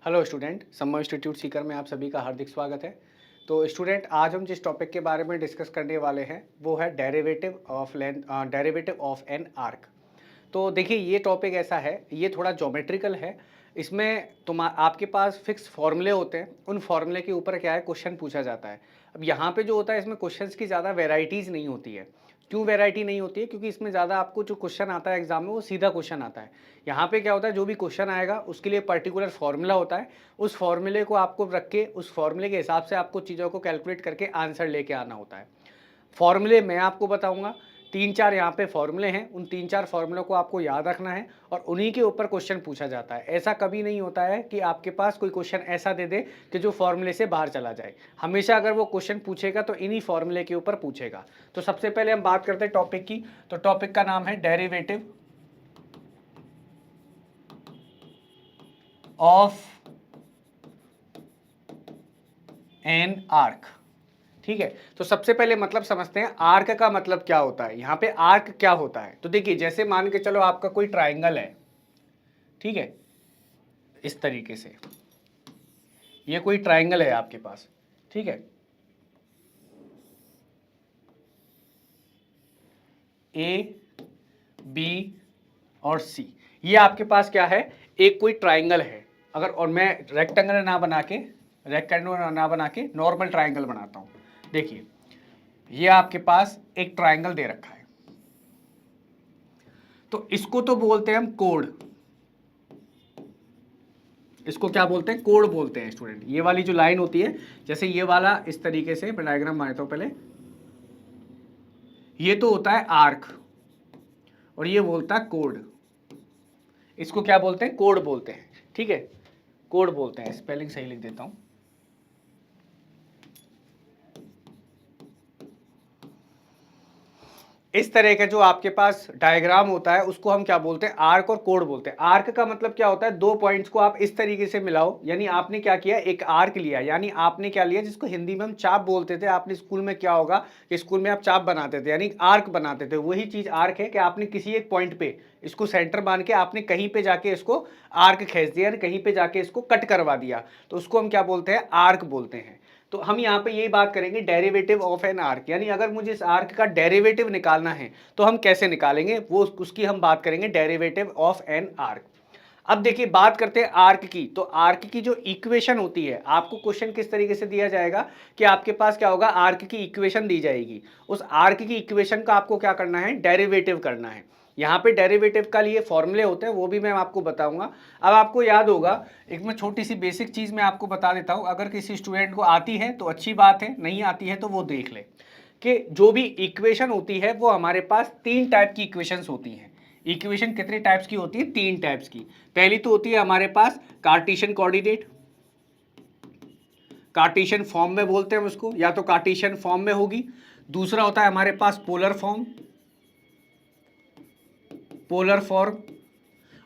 Hello student, सम्मा institute Sikar में आप सभी का हार्दिक स्वागत है। तो स्टूडेंट, आज हम जिस टॉपिक के बारे में डिस्कस करने वाले हैं वो है डेरिवेटिव ऑफ एन आर्क। तो देखिए, ये टॉपिक ऐसा है, ये थोड़ा ज्योमेट्रिकल है। इसमें आपके पास फिक्स फॉर्मूले होते हैं, उन फॉर्मूले के ऊपर क्या है, क्वेश्चन पूछा जाता है। अब यहाँ पे जो होता है, इसमें क्वेश्चंस की ज़्यादा वेराइटीज़ नहीं होती है। क्यों वैरायटी नहीं होती है? क्योंकि इसमें ज़्यादा आपको जो क्वेश्चन आता है एग्जाम में वो सीधा क्वेश्चन आता है। यहाँ पे क्या होता है, जो भी क्वेश्चन आएगा उसके लिए पर्टिकुलर फॉर्मूला होता है। उस फॉर्मूले को आपको रख के, उस फॉर्मूले के हिसाब से आपको चीज़ों को कैलकुलेट करके आंसर लेके आना होता है। फॉर्मूले मैं आपको बताऊंगा, 3-4 यहाँ पे फॉर्मूले हैं, उन 3-4 फॉर्मूलों को आपको याद रखना है और उन्हीं के ऊपर क्वेश्चन पूछा जाता है। ऐसा कभी नहीं होता है कि आपके पास कोई क्वेश्चन ऐसा दे दे कि जो फॉर्मूले से बाहर चला जाए। हमेशा अगर वो क्वेश्चन पूछेगा तो इन्हीं फॉर्मूले के ऊपर पूछेगा। तो सबसे पहले हम बात करते हैं टॉपिक की। तो टॉपिक का नाम है डेरिवेटिव ऑफ एन आर्क। ठीक है, तो सबसे पहले मतलब समझते हैं आर्क का मतलब क्या होता है। यहां पे आर्क क्या होता है, तो देखिए, जैसे मान के चलो आपका कोई ट्राइंगल है, ठीक है, इस तरीके से ये कोई ट्राइंगल है आपके पास, ठीक है, ए बी और सी, ये आपके पास क्या है, एक कोई ट्राइंगल है। अगर और मैं रेक्टेंगल ना बना के नॉर्मल ट्राइंगल बनाता हूं। देखिए, ये आपके पास एक ट्राइंगल दे रखा है, तो इसको तो बोलते हैं हम कोड। इसको क्या बोलते हैं? कोड बोलते हैं स्टूडेंट। ये वाली जो लाइन होती है, जैसे ये वाला, इस तरीके से मैं डायग्राम बनाता हूं पहले। ये तो होता है आर्क और ये बोलता है कोड। इसको क्या बोलते हैं? कोड बोलते हैं। ठीक है, कोड बोलते हैं। स्पेलिंग सही लिख देता हूं। इस तरह का जो आपके पास डायग्राम होता है उसको हम क्या बोलते हैं? आर्क और कोड बोलते हैं। आर्क का मतलब क्या होता है? दो पॉइंट्स को आप इस तरीके से मिलाओ, यानी आपने क्या किया, एक आर्क लिया, यानी आपने क्या लिया, जिसको हिंदी में हम चाप बोलते थे। आपने स्कूल में क्या होगा कि स्कूल में आप चाप बनाते थे, यानी आर्क बनाते थे। वही चीज आर्क है कि आपने किसी एक पॉइंट पे इसको सेंटर मान के आपने कहीं पे जाके इसको आर्क खींच दिया, कहीं पे जाके इसको कट करवा दिया, तो उसको हम क्या बोलते हैं? आर्क बोलते हैं। तो हम यहाँ पे यही बात करेंगे, डेरिवेटिव ऑफ एन आर्क, यानी अगर मुझे इस आर्क का डेरिवेटिव निकालना है तो हम कैसे निकालेंगे, वो उसकी हम बात करेंगे, डेरिवेटिव ऑफ एन आर्क। अब देखिए, बात करते हैं आर्क की। तो आर्क की जो इक्वेशन होती है, आपको क्वेश्चन किस तरीके से दिया जाएगा कि आपके पास क्या होगा, आर्क की इक्वेशन दी जाएगी। उस आर्क की इक्वेशन का आपको क्या करना है? डेरिवेटिव करना है। यहाँ पे डेरिवेटिव का लिए फॉर्मूले होते हैं, वो भी मैं आपको बताऊंगा। अब आपको याद होगा, एक मैं छोटी सी बेसिक चीज मैं आपको बता देता हूं। अगर किसी स्टूडेंट को आती है तो अच्छी बात है, नहीं आती है तो वो देख ले कि जो भी इक्वेशन होती है वो हमारे पास तीन टाइप की इक्वेशंस होती हैं। इक्वेशन कितने टाइप्स की होती है? तीन टाइप्स की। पहली तो होती है हमारे पास कार्टेशियन कोऑर्डिनेट, कार्टेशियन फॉर्म में बोलते हैं हम उसको, या तो कार्टेशियन फॉर्म में होगी। दूसरा होता है हमारे पास पोलर फॉर्म, पोलर फॉर्म।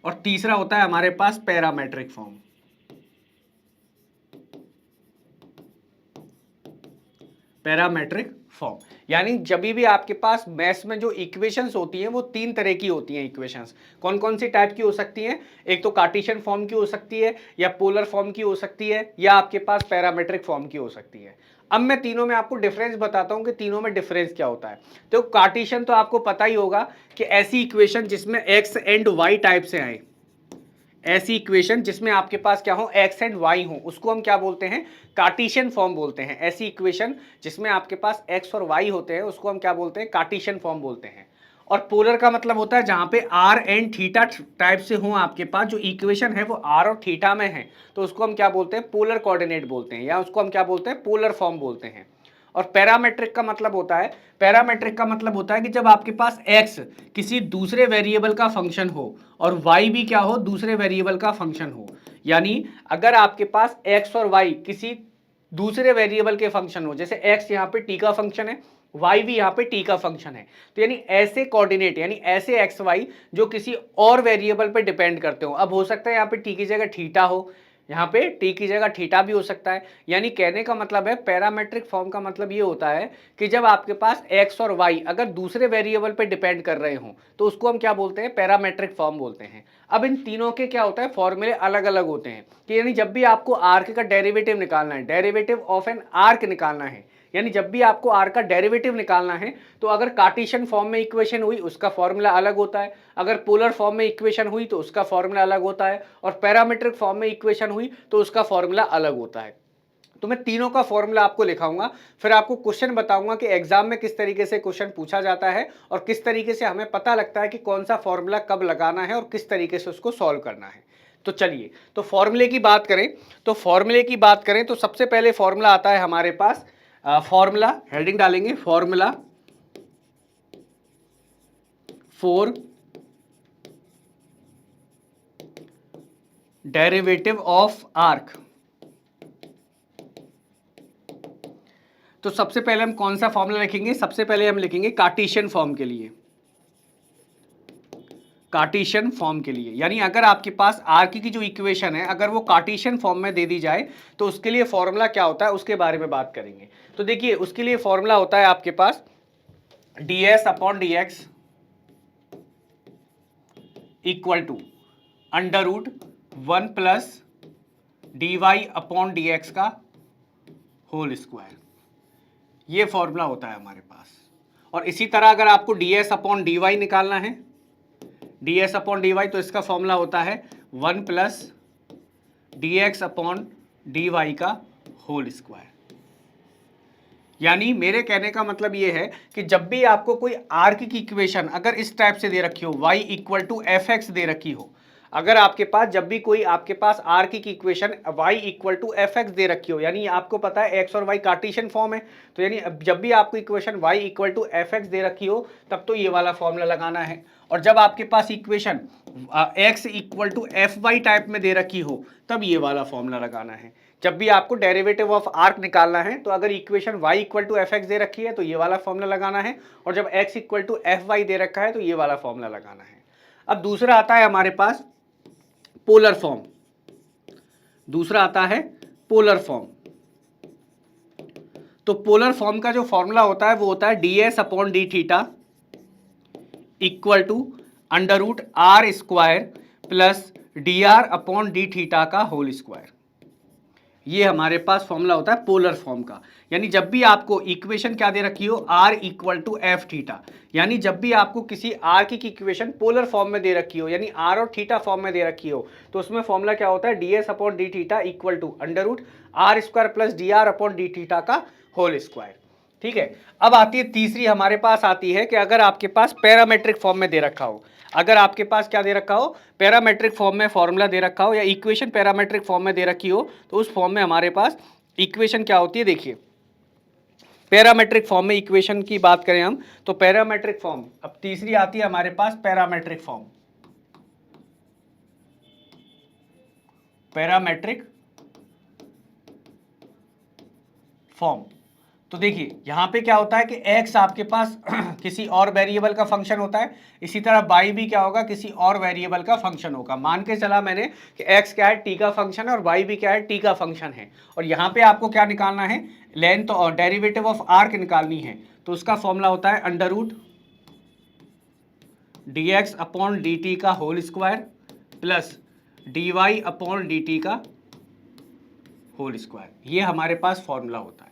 और तीसरा होता है हमारे पास पैरामेट्रिक फॉर्म, पैरामेट्रिक फॉर्म। यानी जब भी आपके पास मैथ्स में जो इक्वेशंस होती हैं वो तीन तरह की होती हैं। इक्वेशंस कौन कौन सी टाइप की हो सकती हैं? एक तो कार्टेशियन फॉर्म की हो सकती है, या पोलर फॉर्म की हो सकती है, या आपके पास पैरामेट्रिक फॉर्म की हो सकती है। अब मैं तीनों में आपको डिफरेंस बताता हूं कि तीनों में डिफरेंस क्या होता है। तो कार्टेशियन तो आपको पता ही होगा कि ऐसी इक्वेशन जिसमें एक्स एंड वाई टाइप से आए, ऐसी इक्वेशन जिसमें आपके पास क्या हो, एक्स एंड वाई हो, उसको हम क्या बोलते हैं? कार्टेशियन फॉर्म बोलते हैं। ऐसी इक्वेशन जिसमें आपके पास एक्स और वाई होते हैं उसको हम क्या बोलते हैं? कार्टेशियन फॉर्म बोलते हैं। और पोलर का मतलब होता है जहां पे आर एंड थीटा टाइप से हो आपके पास, जो इक्वेशन है वो आर और थीटा में है, तो उसको हम क्या बोलते हैं? पोलर कोऑर्डिनेट बोलते हैं, या उसको हम क्या बोलते हैं? पोलर फॉर्म बोलते हैं। और पैरामेट्रिक का मतलब होता है, पैरामेट्रिक का मतलब होता है कि जब आपके पास x किसी दूसरे वेरिएबल का फंक्शन हो और y भी क्या हो, दूसरे वेरिएबल का फंक्शन हो। यानी अगर आपके पास x और y किसी दूसरे वेरिएबल के फंक्शन हो, जैसे x यहाँ पे t का फंक्शन है, y भी यहाँ पे t का फंक्शन है, तो यानी ऐसे कोऑर्डिनेट, यानी ऐसे x y जो किसी और वेरिएबल पे डिपेंड करते हो। अब हो सकता है यहाँ पे t की जगह थीटा हो, यहाँ पे टी की जगह थीटा भी हो सकता है। यानी कहने का मतलब है पैरामेट्रिक फॉर्म का मतलब ये होता है कि जब आपके पास एक्स और वाई अगर दूसरे वेरिएबल पे डिपेंड कर रहे हों तो उसको हम क्या बोलते हैं, पैरामेट्रिक फॉर्म बोलते हैं। अब इन तीनों के क्या होता है, फॉर्मूले अलग अलग होते हैं कि यानी जब भी आपको आर्क का डेरिवेटिव निकालना है, डेरिवेटिव ऑफ एन आर्क निकालना है, यानी जब भी आपको आर का डेरिवेटिव निकालना है तो अगर कार्टेशियन फॉर्म में इक्वेशन हुई उसका फॉर्मूला अलग होता है, अगर पोलर फॉर्म में इक्वेशन हुई तो उसका फॉर्मूला अलग होता है, और पैरामीट्रिक फॉर्म में इक्वेशन हुई तो उसका फॉर्मूला अलग होता है। तो मैं तीनों का फॉर्मूला आपको लिखाऊंगा, फिर आपको क्वेश्चन बताऊंगा कि एग्जाम में किस तरीके से क्वेश्चन पूछा जाता है और किस तरीके से हमें पता लगता है कि कौन सा फॉर्मूला कब लगाना है और किस तरीके से उसको सॉल्व करना है। तो चलिए, तो फॉर्मूले की बात करें, तो फॉर्मूले की बात करें तो सबसे पहले फॉर्मूला आता है हमारे पास, फॉर्मूला हेडिंग डालेंगे, formula for derivative of arc. तो सबसे पहले हम कौन सा फॉर्मूला लिखेंगे, सबसे पहले हम लिखेंगे कार्टेशियन फॉर्म के लिए, कार्टेशियन फॉर्म के लिए, यानी अगर आपके पास आर्क की जो इक्वेशन है अगर वो कार्टेशियन फॉर्म में दे दी जाए तो उसके लिए फॉर्मूला क्या होता है उसके बारे में बात करेंगे। तो देखिए उसके लिए फॉर्मूला होता है आपके पास ds upon dx equal to under root 1 plus dy upon dx का होल स्क्वायर, ये फॉर्मूला होता है हमारे पास। और इसी तरह अगर आपको ds अपॉन dy निकालना है, ds अपॉन dy, तो इसका फॉर्मूला होता है 1 प्लस dx अपॉन dy का होल स्क्वायर। यानी मेरे कहने का मतलब ये है कि जब भी आपको कोई आर्क की इक्वेशन अगर इस टाइप से दे रखी हो, y equal to F X दे रखी हो, अगर आपके पास जब भी कोई आपके पास आर्क की equation y equal to F X दे रखी हो, यानी आपको पता है x और y कार्टेशियन फॉर्म है, तो यानी जब भी आपको equation y equal to F X दे रखी हो तब तो ये वाला फॉर्मूला लगाना है। और जब आपके पास equation x equal to F Y type में दे रखी हो तब ये वाला फॉर्मूला लगाना है। जब भी आपको डेरिवेटिव ऑफ आर्क निकालना है तो अगर equation y equal to F X दे रखी है तो ये वाला फॉर्मूला लगाना है, और जब x equal to F y दे रखा है तो ये वाला फॉर्मूला लगाना है। अब दूसरा आता है हमारे पास पोलर फॉर्म, दूसरा आता है पोलर फॉर्म। तो पोलर फॉर्म का जो फॉर्मूला होता है वो होता है ds upon D theta equal to under root are square plus D R upon D theta का होल स्क्वायर। ये हमारे पास फॉर्मूला होता है पोलर फॉर्म का। यानी जब भी आपको इक्वेशन क्या दे रखी हो, r equal to f theta, यानी जब भी आपको किसी r की इक्वेशन पोलर फॉर्म में दे रखी हो, यानी r और थीटा फॉर्म में दे रखी हो, तो उसमें फॉर्मूला क्या होता है ds upon D theta equal to under root are square plus D R upon D theta का होल स्क्वायर। ठीक है, अब आती है तीसरी हमारे पास आती है कि अगर आपके पास पैरामेट्रिक फॉर्म में दे रखा हो, अगर आपके पास क्या दे रखा हो, पैरामेट्रिक फॉर्म में फॉर्मूला दे रखा हो या इक्वेशन पैरामेट्रिक फॉर्म में दे रखी हो, तो उस फॉर्म में हमारे पास इक्वेशन क्या होती है, देखिए पैरामेट्रिक फॉर्म में इक्वेशन की बात करें हम तो पैरामेट्रिक फॉर्म, अब तीसरी आती है हमारे पास पैरामेट्रिक फॉर्म, पैरामेट्रिक फॉर्म। तो देखिए यहां पे क्या होता है कि x आपके पास किसी और वेरिएबल का फंक्शन होता है, इसी तरह y भी क्या होगा, किसी और वेरिएबल का फंक्शन होगा। मान के चला मैंने कि x क्या है, t का फंक्शन है, और y भी क्या है, t का फंक्शन है। और यहाँ पे आपको क्या निकालना है, लेंथ और डेरिवेटिव ऑफ आर्क निकालनी है, तो उसका फॉर्मूला होता है under root dx upon dt का whole square plus dy upon dt का होल स्क्वायर। ये हमारे पास फॉर्मूला होता है।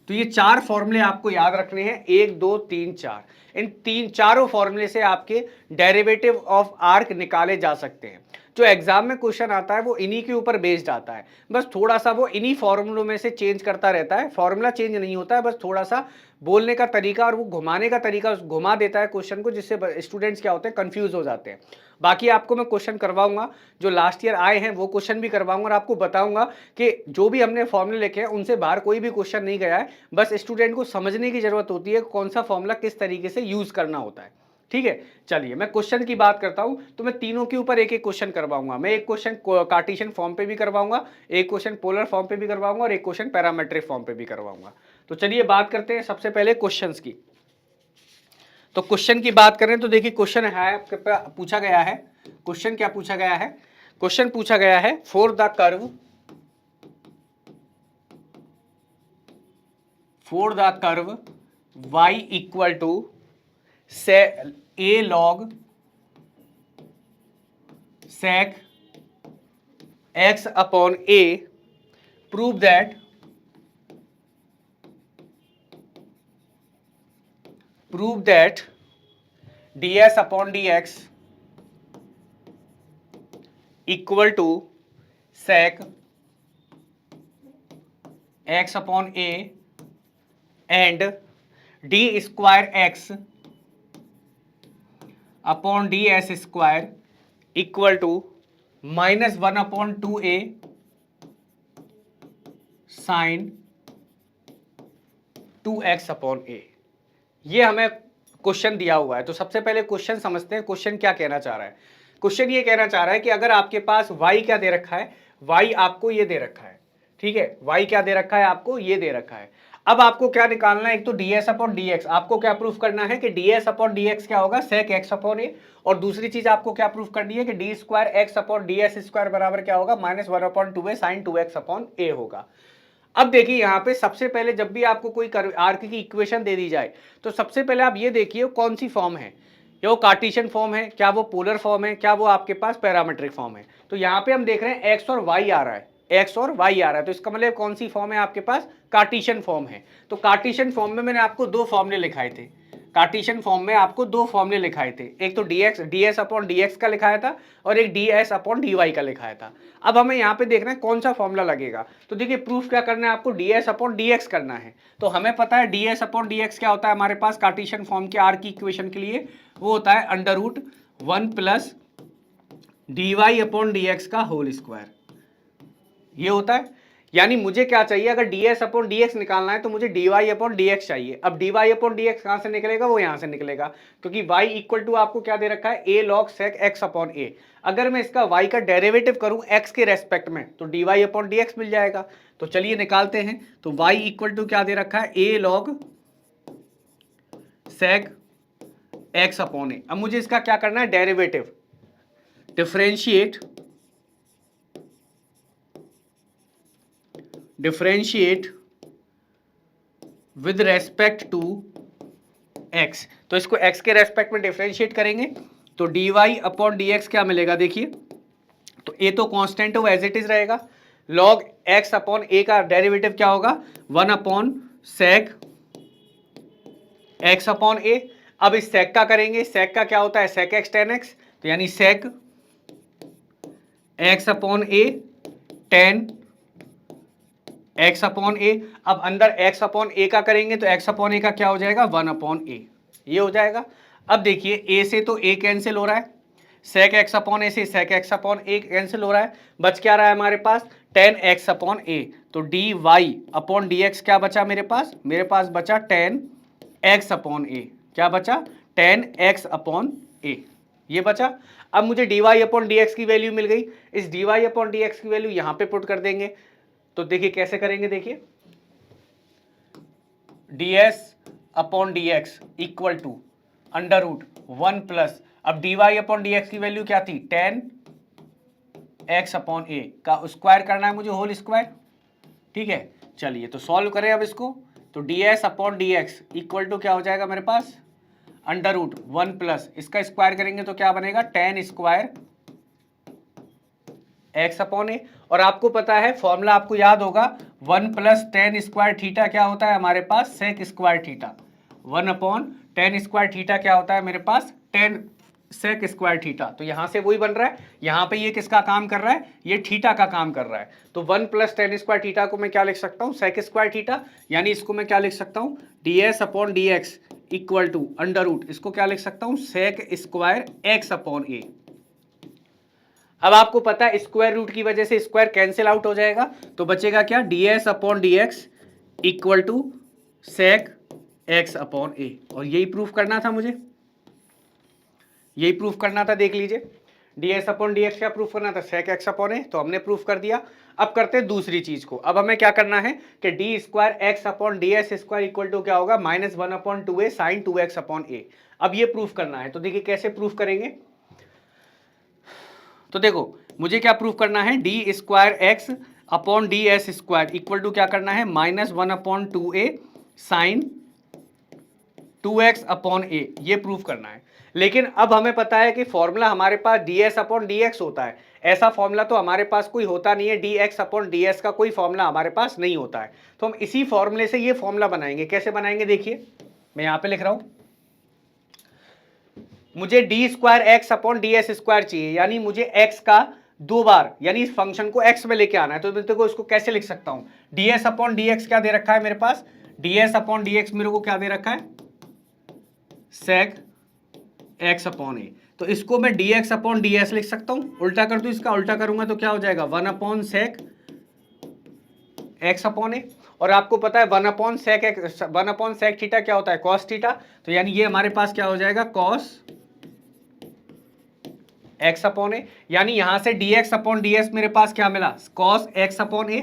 तो ये चार फॉर्मूले आपको याद रखने हैं, 1 2 3 4। इन चारों फॉर्मूले से आपके डेरिवेटिव ऑफ आर्क निकाले जा सकते हैं। जो एग्जाम में क्वेश्चन आता है वो इन्हीं के ऊपर बेस्ड आता है, बस थोड़ा सा वो इन्हीं फॉर्मूलों में से चेंज करता रहता है, फॉर्मूला चेंज नहीं होता है, बस थोड़ा सा बोलने का तरीका और वो घुमाने का तरीका घुमा देता है क्वेश्चन को, जिससे स्टूडेंट्स क्या होते हैं, कंफ्यूज हो जाते हैं। बाकी आपको मैं क्वेश्चन करवाऊंगा, जो लास्ट ईयर आए हैं वो क्वेश्चन भी करवाऊंगा, और आपको बताऊंगा कि जो भी हमने फॉर्मूले लिखे हैं उनसे बाहर कोई भी क्वेश्चन नहीं गया है, बस स्टूडेंट को समझने की जरूरत होती है कौन सा फॉर्मूला किस तरीके से यूज करना होता है। ठीक है, चलिए मैं क्वेश्चन की बात करता हूं, तो मैं तीनों के ऊपर एक एक क्वेश्चन करवाऊंगा। मैं एक क्वेश्चन कार्टेशियन फॉर्म पे भी करवाऊंगा, एक क्वेश्चन पोलर फॉर्म पे भी करवाऊंगा, और एक क्वेश्चन पैरामेट्रिक फॉर्म पे भी करवाऊंगा। तो चलिए बात करते हैं सबसे पहले क्वेश्चंस की। तो क्वेश्चन की बात करें तो देखिए क्वेश्चन है आपके पूछा गया है, क्वेश्चन क्या पूछा गया है, क्वेश्चन पूछा गया है for the curve for the curve y equal to से a log sec x upon a, prove that ds upon dx equal to sec x upon a and d square x upon ds square equal to -1 upon 2a sin 2x upon a। ये हमें question दिया हुआ है। तो सबसे पहले question समझते हैं, क्वेश्चन क्या कहना चाह रहा है। क्वेश्चन ये कहना चाह रहा है कि अगर आपके पास y क्या दे रखा है, y आपको ये दे रखा है, ठीक है, y क्या दे रखा है, आपको ये दे रखा है। अब आपको क्या निकालना है, एक तो ds अपॉन dx, आपको क्या प्रूफ करना है कि ds अपॉन dx क्या होगा, sec x अपॉन a, और दूसरी चीज आपको क्या प्रूफ करनी है कि d square x upon ds square बराबर क्या होगा, -1 upon 2a sin 2x upon a होगा। अब देखिए यहाँ पे सबसे पहले जब भी आपको कोई आर्क की इक्वेशन दे दी जाए तो सबसे पहले आप ये देखिए कौन सी फॉर्म है, क्या वो कार्टेशियन फॉर्म है, क्या वो पोलर फॉर्म है, क्या वो आपके पास पैरामीट्रिक फॉर्म है। तो यहाँ पे हम देख रहे हैं x और y आ रहा है, x और y आ रहा है, तो इसका मतलब कौन सी फॉर्म है, आपके पास कार्टेशियन फॉर्म है। तो कार्टेशियन फॉर्म में मैंने आपको दो फॉर्मूले लिखाए थे, कार्टेशियन फॉर्म में आपको दो फॉर्मूले लिखाए थे, एक तो ds अपॉन dx का लिखाया था और एक ds अपॉन dy का लिखाया था। अब हमें यहाँ पे देखना है कौन सा फॉर्मूला लगेगा। तो देखिए प्रूफ क्या करना है, आपको ds अपॉन dx करना है। तो हमें पता है ds अपॉन dx क्या होता है हमारे पास कार्टेशियन फॉर्म के आर की इक्वेशन के लिए, वो होता है √1 प्लस dy अपॉन dx का होल स्क्वायर, ये होता है। यानी मुझे क्या चाहिए, अगर ds अपॉन dx निकालना है तो मुझे dy अपॉन dx चाहिए। अब dy अपॉन dx कहां से निकलेगा, वो यहां से निकलेगा, क्योंकि y इक्वल टू आपको क्या दे रखा है, a log sec x upon a। अगर मैं इसका y का डेरिवेटिव करूं x के रेस्पेक्ट में तो dy अपॉन dx मिल जाएगा। तो चलिए निकालते हैं। तो y इक्वल टू क्या दे रखा है, a log sec x upon a। अब मुझे इसका क्या करना है, derivative, differentiate with respect to x। तो इसको x के रेस्पेक्ट में डिफरेंशिएट करेंगे तो dy अपॉन dx क्या मिलेगा, देखिए तो a तो कांस्टेंट है, वो एज इट इज रहेगा, log x अपॉन a का डेरिवेटिव क्या होगा, 1 upon sec x upon a। अब इस sec का करेंगे, sec का क्या होता है, sec x tan x, तो यानी sec x upon a tan x upon a। अब अंदर x अपॉन a का करेंगे तो x अपॉन a का क्या हो जाएगा, 1 अपॉन a, ये हो जाएगा। अब देखिए a से तो a कैंसिल हो रहा है, sec x अपॉन a से sec x upon a cancel हो रहा है, बच क्या रहा है हमारे पास, tan x अपॉन a। तो dy अपॉन dx क्या बचा मेरे पास बचा tan x अपॉन a, क्या बचा, tan x अपॉन a, ये बचा। अब मुझे dy अपॉन dx की वैल्यू मिल गई, इस dy अपॉन dx की वैल्यू यहां पे पुट कर देंगे। तो देखिए कैसे करेंगे, देखिए ds upon dx equal to √1 plus, अब dy अपॉन dx की वैल्यू क्या थी, tan x अपॉन a का स्क्वायर करना है मुझे, होल स्क्वायर, ठीक है। चलिए तो सॉल्व करें अब इसको। तो ds upon dx equal to क्या हो जाएगा मेरे पास, √1 प्लस, इसका स्क्वायर करेंगे तो क्या बनेगा, tan स्क्वायर x अपॉन ए। और आपको पता है फॉर्मूला आपको याद होगा, 1 प्लस tan स्क्वायर थीटा क्या होता है हमारे पास, sec square theta, 1 upon tan square theta क्या होता है मेरे पास, tan sec स्क्वायर थीटा। तो यहां से वही बन रहा है, यहां पे ये किसका काम कर रहा है, ये थीटा का काम कर रहा है। तो 1 प्लस tan स्क्वायर थीटा को मैं क्या लिख सकता हूं, sec स्क्वायर थीटा, यानी इसको मैं क्या लिख सकता हूं, ds upon dx equal to √, इसको क्या लिख सकता हूं, sec square x upon a। अब आपको पता है स्क्वायर रूट की वजह से स्क्वायर कैंसिल आउट हो जाएगा, तो बचेगा क्या, ds upon dx equal to sec x upon a। और यही प्रूफ करना था मुझे, यही प्रूफ करना था, देख लीजिए ds अपॉन dx क्या प्रूफ करना था, sec x अपॉन a, तो हमने प्रूफ कर दिया। अब करते हैं दूसरी चीज को। अब हमें क्या करना है कि D square x upon ds square equal to क्या होगा, -1 upon 2a sine 2x upon a। अब ये प्रूफ करना है, तो देखिए कैसे प्रूफ करेंगे। तो देखो मुझे क्या प्रूफ करना है, d square x upon D S square equal to क्या करना है, -1 upon 2a sine 2x upon ए, ये प्रूफ करना है। लेकिन अब हमें पता है कि फॉर्मूला हमारे पास ds अपॉन dx होता है, ऐसा फॉर्मूला तो हमारे पास कोई होता नहीं है, dx अपॉन ds का कोई फॉर्मूला हमारे पास नहीं होता है। तो हम इसी फॉर्मूले से ये फॉर्मूला बनाएंगे। कैसे बनाएंगे देखिए, मैं यहां पे लिख रहा हूं, मुझे D square x upon D S square चाहिए, यानी मुझे x का 2 बार, यानी इस फंक्शन को x में लेके आना है। तो देखो इसको कैसे लिख सकता हूं, ds अपॉन dx क्या दे रखा है मेरे पास, ds अपॉन dx मेरे को क्या दे रखा है, sec x अपॉन ए। तो इसको मैं dx अपॉन ds लिख सकता हूं, उल्टा कर दूं, इसका उल्टा करूंगा तो क्या हो जाएगा, 1 अपॉन sec x अपॉन ए। और आपको पता है 1 अपॉन sec थीटा क्या होता है, cos थीटा। तो यानी ये हमारे पास क्या हो जाएगा, cos x अपॉन ए। यानी यहां से dx अपॉन ds मेरे पास क्या मिला, cos x अपॉन ए,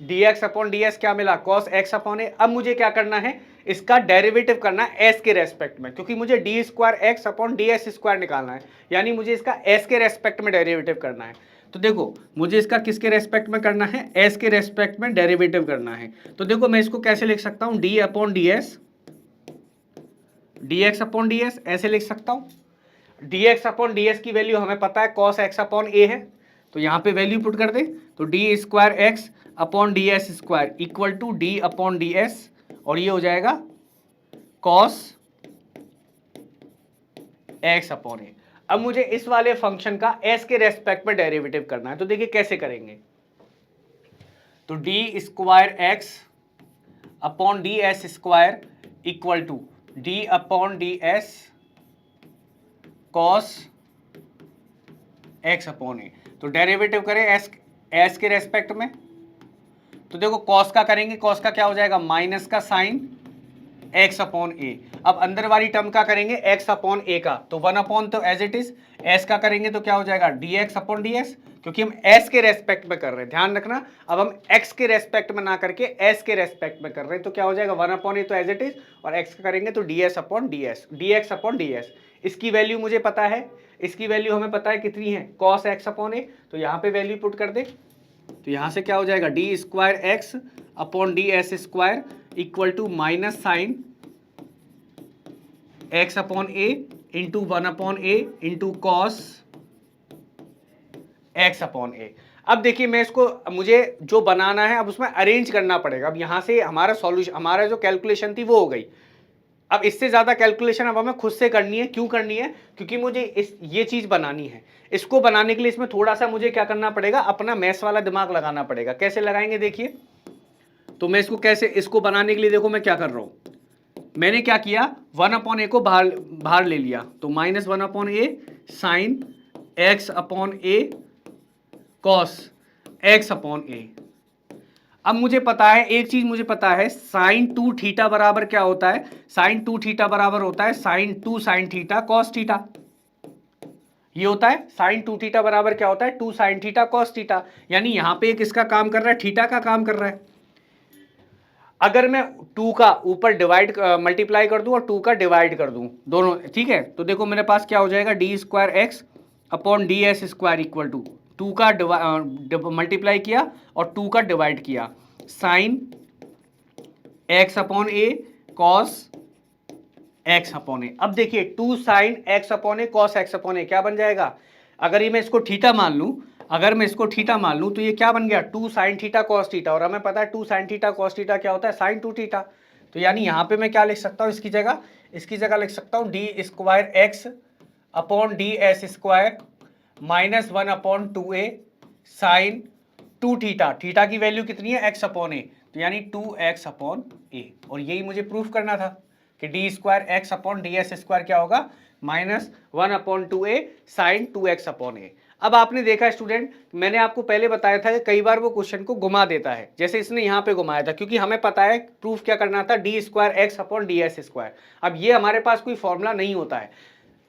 dx अपॉन ds क्या मिला, cos x अपॉन ए। अब मुझे क्या करना है, इसका डेरिवेटिव करना है s के रेस्पेक्ट में, क्योंकि मुझे D square x upon D S square निकालना है, यानी मुझे इसका s के रेस्पेक्ट में डेरिवेटिव करना है। तो देखो मुझे इसका किसके रेस्पेक्ट में करना है, s के रेस्पेक्ट में डेरिवेटिव करना है। तो देखो मैं इसको कैसे लिख सकता हूं, d upon D S, D x upon D S, ऐसे लिख सकता हूं। dx अपॉन ds की वैल्यू हमें पता है cos x अपॉन ए है, तो यहाँ पे वैल्यू पुट कर दे, तो D square x upon D S square equal to D upon D s, और ये हो जाएगा cos x अपॉन ए। अब मुझे इस वाले फंक्शन का s के रेस्पेक्ट में डेरिवेटिव करना है। तो देखिए कैसे करेंगे, तो D square x upon D S square equal to D upon D S cos x upon A. तो डेरिवेटिव करें s के रेस्पेक्ट में, तो देखो cos का करेंगे, cos का क्या हो जाएगा, माइनस का साइन x अपॉन ए। अब अंदर वाली टर्म का करेंगे x अपॉन ए का, तो 1 अपॉन तो एज इट इज, s का करेंगे तो क्या हो जाएगा dx अपॉन ds, क्योंकि हम s के रेस्पेक्ट में कर रहे हैं, ध्यान रखना। अब हम x के रेस्पेक्ट में ना करके s के रेस्पेक्ट में कर रहे हैं, तो क्या हो जाएगा 1 अपॉन ए तो एज इट इज, और x का करेंगे तो ds upon ds, dx upon ds। इसकी वैल्यू मुझे पता है, इसकी वैल्यू हमें पता है कितनी है, cos x अपॉन ए। तो यहाँ पे वैल्यू पुट कर दे, तो यहाँ से क्या हो जाएगा, D square x upon D S square equal to minus sine x upon A into 1 upon A into cos x upon ए। अब देखिए मैं इसको, मुझे जो बनाना है अब उसमें अरेंज करना पड़ेगा। अब यहाँ से हमारा सॉल्यूशन, हमारा जो कैलकुलेशन थी वो हो गई। अब इससे ज़्यादा कैलकुलेशन अब हमें खुद से करनी है। क्यों करनी है, क्योंकि मुझे ये चीज़ बनानी है। इसको बनाने के लिए इसमें थोड़ा सा मुझे क्या करना पड़ेगा, अपना मैथ्स वाला दिमाग लगाना पड़ेगा। कैसे लगाएंगे देखिए, तो मैं इसको कैसे, इसको बनाने के लिए देखो मैं क्या कर रहा हूँ, मैंने क्या किया, 1 अपॉन ए को बाहर ले लिया, तो minus 1 upon A sine x upon a cos x upon ए। अब मुझे पता है एक चीज, मुझे पता है साइन 2 थीटा बराबर क्या होता है, साइन 2 थीटा बराबर होता है sine 2 sine theta cos theta. ये होता है साइन 2 थीटा बराबर क्या होता है, 2 साइन थीटा कॉस थीटा। यानी यहां पे एक इसका काम कर रहा है, थीटा का काम कर रहा है। अगर मैं 2 का ऊपर डिवाइड मल्टीप्लाई कर दूं और 2 का डिवाइड कर दूं दोनों, ठीक है, तो देखो मेरे पास क्या हो जाएगा, D square x upon D S square equal to 2 का मल्टीप्लाई किया और 2 का डिवाइड किया, sine x upon a cos x upon ए। अब देखिए 2 sine x upon a cos x upon a क्या बन जाएगा, अगर ये मैं इसको थीटा मान लूं, अगर मैं इसको थीटा मान लूं तो ये क्या बन गया, 2 साइन थीटा कॉस थीटा। और हमें पता है 2 साइन थीटा कॉस थीटा क्या होता है, साइन 2 थीटा। तो यानी यहां पे मैं क्या लिख सकता हूं, इसकी जगह लिख सकता हूं d square x upon D S square minus 1 upon 2a sine 2 theta. Theta की वैल्यू कितनी है, एक्स अपॉन ए, तो यानी 2x अपॉन ए। और यही मुझे प्रूफ करना था कि D square x upon D S square क्या होगा, minus 1 upon 2a sine 2x upon ए। अब आपने देखा स्टूडेंट, मैंने आपको पहले बताया था कि कई बार वो क्वेश्चन को घुमा देता है, जैसे इसने यहाँ पे घुमाया था, क्योंकि हमें पता है प्रूफ क्या करना था, D square x upon D S square. अब ये हमारे पास कोई फॉर्मूला नहीं होता है,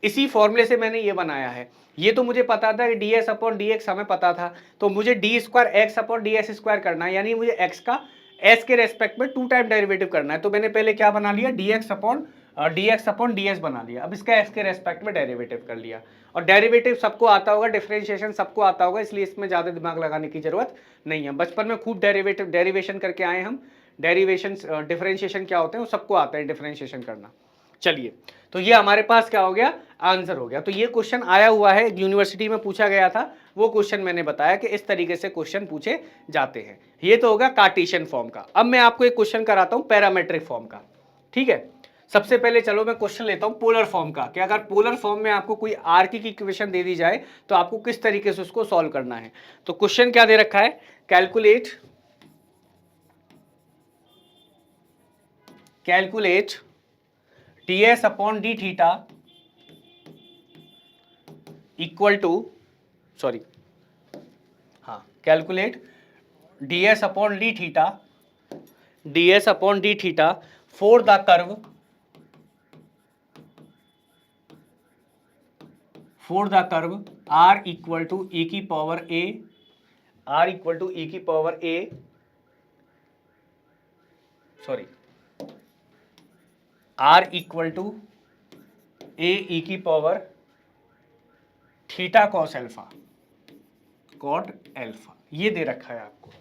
इसी फॉर्मूले से मैंने ये बनाया है। ये तो मुझे पता था कि D S upon D x हमें पता था, तो मुझे D square x upon D S square करना है, यानी मुझे एक्स का एस के रेस्पेक्ट में 2 टाइम डेरिवेटिव करना है। तो मैंने पहले क्या बना लिया, D x upon D S बना लिया। अब इसका एक्स के रेस्पेक्ट में डेरिवेटिव कर लिया। और डेरिवेटिव सबको आता होगा, डिफरेंशिएशन सबको आता होगा, इसलिए इसमें ज़्यादा दिमाग लगाने की जरूरत नहीं है। बचपन में खूब डेरिवेशन करके आए हम, डेरिवेशन, डिफरेंशिएशन क्या होते हैं, वो सबको आता है डिफरेंशिएशन करना। चलिए, तो ये हमारे पास क्या हो गया, आंसर हो गया। तो ये क्वेश्चन आया हुआ है, यूनिवर्सिटी में पूछा गया था, वो क्वेश्चन मैंने बताया कि इस तरीके से क्वेश्चन पूछे जाते हैं। ये तो होगा कार्टेशियन फॉर्म का। अब मैं आपको एक क्वेश्चन कराता हूं पैरामेट्रिक फॉर्म का, ठीक है। सबसे पहले चलो मैं क्वेश्चन लेता हूं पोलर फॉर्म का, कि अगर पोलर फॉर्म में आपको कोई आर की इक्वेशन दे दी जाए तो आपको किस तरीके से उसको सॉल्व करना है। तो क्वेश्चन क्या दे रखा है, calculate ds upon D theta equal to, sorry, हाँ, calculate ds upon D theta for the curve r equal to e की power a, sorry, r equal to a e की power theta cos alpha, cot alpha, ये दे रखा है आपको,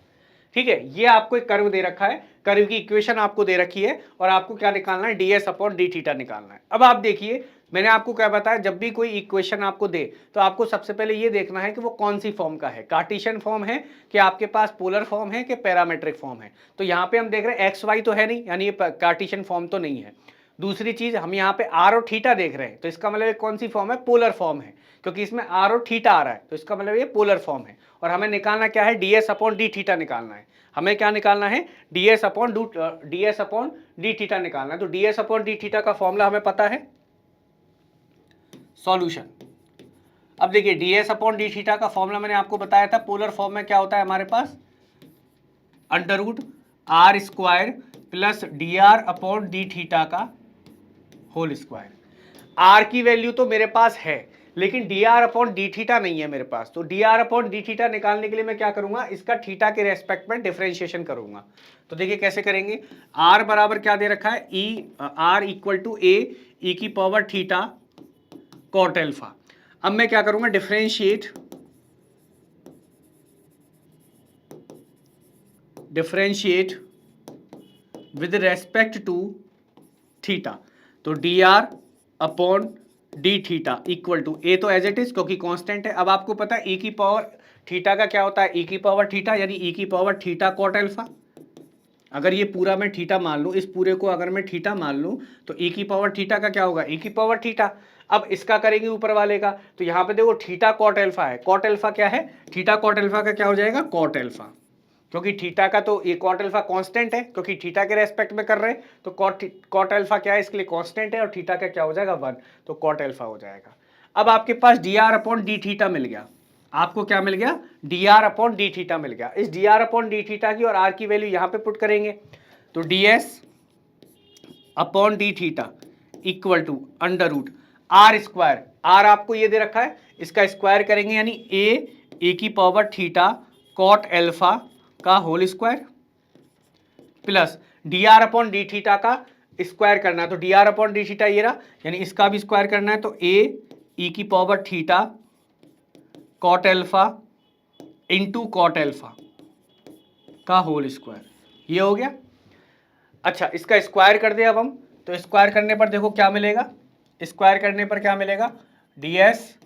ठीक है। ये आपको एक कर्व दे रखा है, कर्व की इक्वेशन आपको दे रखी है, और आपको क्या निकालना है, ds अपॉन डी थीटा निकालना है। अब आप देखिए, मैंने आपको क्या बताया, जब भी कोई इक्वेशन आपको दे तो आपको सबसे पहले ये देखना है कि वो कौन सी फॉर्म का है, कार्टेशियन फॉर्म है कि आपके पास पोलर फॉर्म है कि पैरामेट्रिक फॉर्म है। तो यहाँ पे हम देख रहे हैं एक्स वाई तो है नहीं, यानी ये कार्टेशियन फॉर्म तो नहीं है। दूसरी चीज, हम यहाँ पे आर और थीटा देख रहे हैं, तो इसका मतलब कौन सी फॉर्म है, पोलर फॉर्म है, क्योंकि इसमें आर और थीटा आ रहा है, तो इसका मतलब ये पोलर फॉर्म है। और हमें निकालना क्या है, ds अपॉन डी थीटा निकालना है। हमें क्या निकालना है, ds अपॉन डी थीटा निकालना है। तो ds अपॉन डी थीटा का फॉर्मूला हमें पता है, सॉल्यूशन। अब देखिए, ds अपॉन डी थीटा का फॉर्मूला मैंने आपको बताया था, पोलर फॉर्म में क्या होता है हमारे पास, under root are square plus D R upon D theta का होल स्क्वायर। आर की वैल्यू तो मेरे पास है, लेकिन D are upon D theta नहीं है मेरे पास। तो D R upon D theta निकालने के लिए मैं क्या करूंगा, इसका थीटा के रेस्पेक्ट में डिफरेंशिएशन करूंगा। तो देखिए कैसे करेंगे, आर बराबर क्या दे रखा है, आर इक्वल टू ए ई की पावर थीटा कॉट एल्फा। अब मैं क्या करूंगा, differentiate with respect to theta. तो D R upon D theta equal to A, तो एज इट इज क्योंकि कांस्टेंट है। अब आपको पता है ई की पावर थीटा का क्या होता है, ई की पावर थीटा, यानी ई की पावर थीटा कॉट एल्फा। अगर ये पूरा मैं थीटा मान लूं, इस पूरे को अगर मैं थीटा मान लूं, तो ई की पावर थीटा का क्या होगा, ई की पावर थीटा। अब इसका करेंगे ऊपर वाले का, तो यहाँ पे देखो थीटा कॉट एल्फा है, कॉट एल्फा क्या है, थीटा कॉट एल्फा का क्या हो जाएगा, कॉट एल्फा, क्योंकि थीटा का तो ये कॉट एल्फा कांस्टेंट है, क्योंकि थीटा के रेस्पेक्ट में कर रहे हैं, तो कॉट एल्फा क्या है, इसके लिए कांस्टेंट है, और थीटा का क्या हो जाएगा, 1, तो कॉट एल्फा हो जाएगा। अब आपके पास D are upon D theta मिल गया, आपको क्या मिल गया, D are upon D theta मिल गया। इस D are upon D theta की और आर की वैल्यू यहाँ पे पुट करेंगे, तो D S upon D theta equal to under root are square, r आपको ये दे रखा है, इसका स्क्वायर करेंगे, यानी ए की पावर थीटा कॉट एल्फा का whole square plus D R upon D theta का स्क्वायर करना है। तो D R upon D theta ये रहा, यानी इसका भी स्क्वायर करना है, तो ए ई की power theta cot alpha into cot alpha का होल स्क्वायर, ये हो गया। अच्छा, इसका स्क्वायर कर दे अब हम, तो स्क्वायर करने पर देखो क्या मिलेगा, स्क्वायर करने पर क्या मिलेगा, d S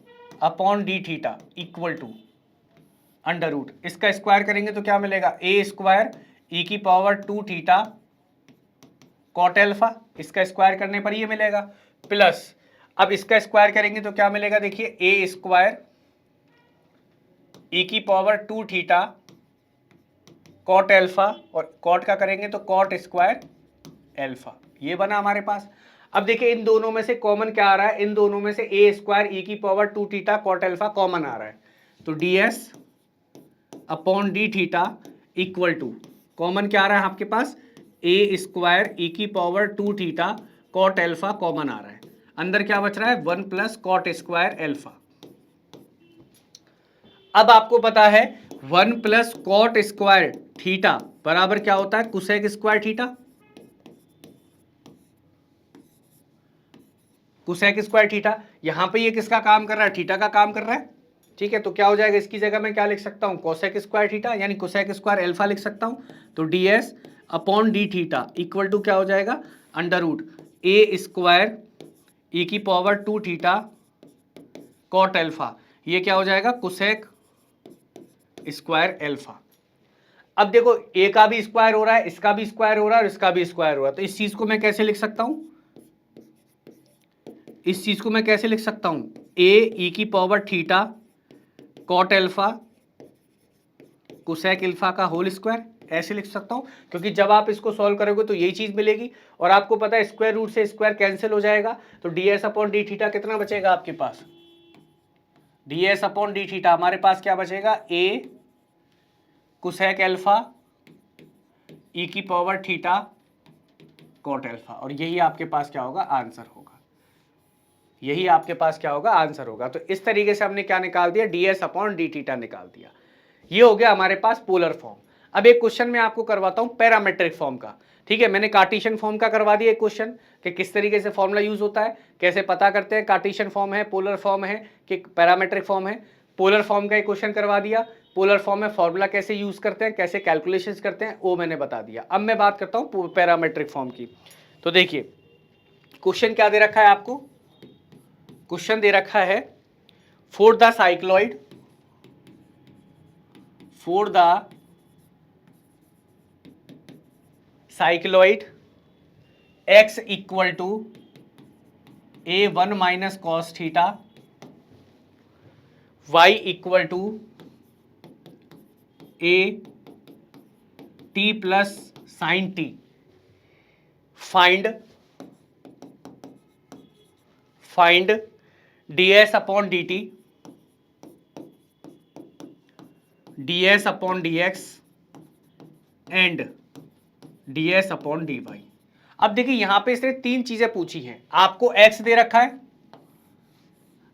upon D theta equal to under root, इसका स्क्वायर करेंगे तो क्या मिलेगा, ए स्क्वायर ई की पावर 2 थीटा कॉट एल्फा, इसका स्क्वायर करने पर ये मिलेगा, प्लस अब इसका स्क्वायर करेंगे तो क्या मिलेगा, देखिए ए स्क्वायर ई की पावर 2 थीटा कॉट एल्फा, और कॉट का करेंगे तो कॉट स्क्वायर एल्फा, ये बना हमारे पास। अब देखिए इन दोनों में से कॉमन क्या आ रहा है, इन दोनों में से ए स्क्वायर ई की power 2 theta cot alpha common आ रहा है, तो D S upon D theta equal to, common क्या आ रहा है आपके पास, ए स्क्वायर ई की power 2 theta cot alpha common आ रहा है, अंदर क्या बच रहा है, 1 प्लस कॉट स्क्वायर एल्फा। अब आपको पता है 1 प्लस कॉट स्क्वायर थीटा बराबर क्या होता है, cosec square theta, cosec square theta. यहां पे ये किसका काम कर रहा है, थीटा का काम कर रहा है, ठीक है। तो क्या हो जाएगा, इसकी जगह मैं क्या लिख सकता हूं, कोसेक स्क्वायर थीटा, यानी कोसेक स्क्वायर एल्फा लिख सकता हूं। तो ds upon D theta equal to क्या हो जाएगा, अंडर रूट ए स्क्वायर ई की पावर 2 थीटा कॉट एल्फा, ये क्या हो जाएगा, कोसेक स्क्वायर एल्फा। अब देखो ए का भी स्क्वायर हो रहा है, इसका भी स्क्वायर हो रहा है और इसका भी स्क्वायर हो रहा है, तो इस चीज को मैं कैसे लिख सकता हूं, इस चीज को मैं कैसे लिख सकता हूं, ए ई की power theta cot alpha cosec alpha का होल स्क्वायर, ऐसे लिख सकता हूं, क्योंकि जब आप इसको सॉल्व करोगे तो यही चीज मिलेगी और आपको पता है स्क्वायर रूट से स्क्वायर कैंसिल हो जाएगा, तो D S upon D theta कितना बचेगा आपके पास, D S upon D theta हमारे पास क्या बचेगा, ए कोसेक एल्फा ई की पावर थीटा कॉट एल्फा, और यही आपके पास क्या होगा, आंसर होगा, यही आपके पास क्या होगा, आंसर होगा। तो इस तरीके से हमने क्या निकाल दिया, D S upon D theta निकाल दिया। ये हो गया हमारे पास पोलर फॉर्म। अब एक क्वेश्चन मैं आपको करवाता हूं पैरामेट्रिक फॉर्म का, ठीक है, मैंने कार्टेशियन फॉर्म का करवा दिया एक क्वेश्चन कि किस तरीके से फॉर्मूला यूज होता है, कैसे पता करते हैं कार्टेशियन फॉर्म है, पोलर फॉर्म है कि पैरामेट्रिक फॉर्म है। पोलर फॉर्म का एक क्वेश्चन करवा दिया, पोलर फॉर्म में फॉर्मूला कैसे यूज करते हैं, कैसे कैलकुलेशंस करते हैं, वो मैंने बता दिया। अब मैं बात करता हूं पैरामेट्रिक फॉर्म की। तो देखिए क्वेश्चन क्या दे रखा है आपको, क्वेश्चन दे रखा है for the cycloid, for the cycloid x equal to a1 minus cos theta, y equal to a t plus sine t, find ds upon dt, ds upon dx and ds upon dy। अब देखिए यहां पे इसने तीन चीजें पूछी हैं, आपको x दे रखा है,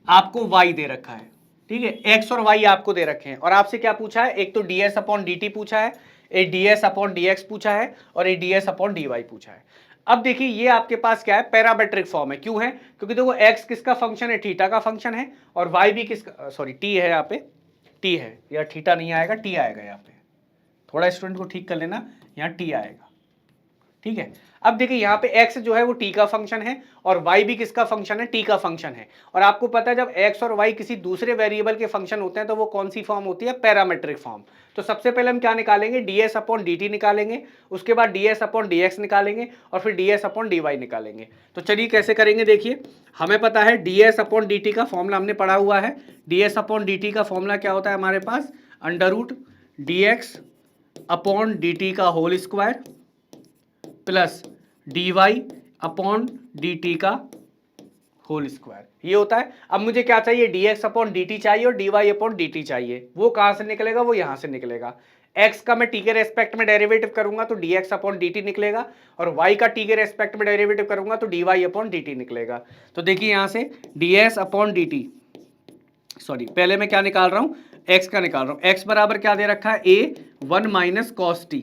आपको y दे रखा है, ठीक है, x और y आपको दे रखे हैं, और आपसे क्या पूछा है, एक तो ds अपॉन dt पूछा है, एक ds अपॉन dx पूछा है और एक ds अपॉन dy पूछा है। अब देखिए ये आपके पास क्या है, पैरामेट्रिक फॉर्म है। क्यों है, क्योंकि देखो x किसका फंक्शन है, थीटा का फंक्शन है, और y भी किसका, सॉरी t है, यहाँ पे t है, या थीटा नहीं आएगा, t आएगा यहाँ पे, थोड़ा स्टूडेंट को ठीक कर लेना, यहाँ t आएगा, ठीक है। अब देखिए यहाँ पे x जो है वो t का फंक्शन है और y भी किसका फंक्शन है, t का फंक्शन है, और आपको पता है जब x और y किसी दूसरे वेरिएबल के फंक्शन होते हैं तो वो कौन सी फॉर्म होती है, पैरामेट्रिक फॉर्म। तो सबसे पहले हम क्या निकालेंगे, ds अपॉन dt निकालेंगे, उसके बाद ds अपॉन dx निकालेंगे और फिर ds अपॉन dy निकालेंगे। तो चलिए कैसे करेंगे, देखिए हमें पता है ds अपॉन dt का फॉर्मूला हमने पढ़ा हुआ है, ds अपॉन dt का फॉर्मूला क्या होता है हमारे पास, under root dx upon dt का whole square plus dy upon dt का होल स्क्वायर, ये होता है। अब मुझे क्या चाहिए, dx अपॉन dt चाहिए और dy अपॉन dt चाहिए, वो कहां से निकलेगा, वो यहां से निकलेगा। x का मैं t के रेस्पेक्ट में डेरिवेटिव करूंगा तो dx अपॉन dt निकलेगा, और y का t के रेस्पेक्ट में डेरिवेटिव करूंगा तो dy अपॉन dt निकलेगा। तो देखिए यहां से ds अपॉन dt, सॉरी पहले मैं क्या निकाल रहा हूं, x का निकाल रहा हूं, x बराबर क्या दे रखा है, a1 माइनस कॉस टी,